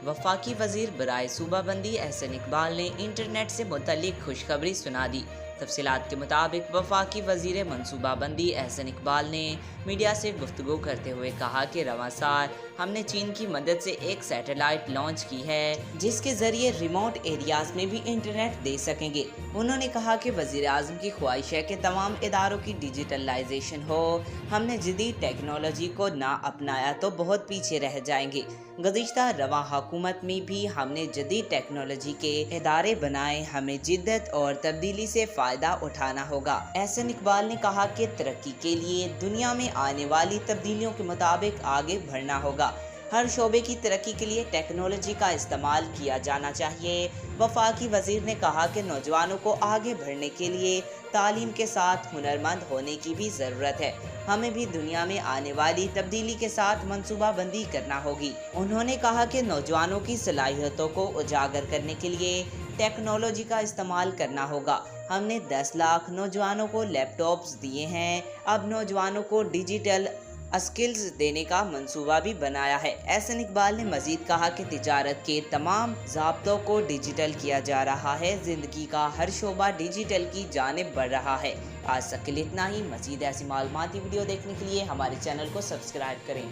वफाकी वजीर बराए सूबा बंदी एहसन इकबाल ने इंटरनेट से मुतल्लिक खुशखबरी सुना दी। तफसीलात के मुताबिक वफाकी वजीर मनसूबा बंदी एहसन इकबाल ने मीडिया से गुफ्तगू करते हुए कहा कि रवां साल हमने चीन की मदद से एक सैटेलाइट लॉन्च की है जिसके जरिए रिमोट एरियाज में भी इंटरनेट दे सकेंगे। उन्होंने कहा कि वजीर आजम की ख्वाहिश है कि तमाम इदारों की डिजिटलाइजेशन हो। हमने जदीद टेक्नोलॉजी को ना अपनाया तो बहुत पीछे रह जाएंगे। गुज़िश्ता रवां हुकूमत में भी हमने जदीद टेक्नोलॉजी के इदारे बनाए। हमें जिद्दत और तब्दीली से फ़ायदा उठाना होगा। एहसन इकबाल ने कहा कि तरक्की के लिए दुनिया में आने वाली तब्दीलियों के मुताबिक आगे बढ़ना होगा। हर शोबे की तरक्की के लिए टेक्नोलॉजी का इस्तेमाल किया जाना चाहिए। वफाकी वजीर ने कहा कि नौजवानों को आगे बढ़ने के लिए तालीम के साथ हुनरमंद होने की भी ज़रूरत है। हमें भी दुनिया में आने वाली तब्दीली के साथ मंसूबा बंदी करना होगी। उन्होंने कहा कि नौजवानों की सलाहियतों को उजागर करने के लिए टेक्नोलॉजी का इस्तेमाल करना होगा। हमने 10 लाख नौजवानों को लैपटॉप्स दिए हैं। अब नौजवानों को डिजिटल स्किल्स देने का मंसूबा भी बनाया है। एहसन इकबाल ने मजीद कहा कि तिजारत के तमाम ज़ाब्तों को डिजिटल किया जा रहा है। ज़िंदगी का हर शोबा डिजिटल की जानिब बढ़ रहा है। आज तक के लिए इतना ही। मज़ीद ऐसी मालूमाती वीडियो देखने के लिए हमारे चैनल को सब्सक्राइब करें।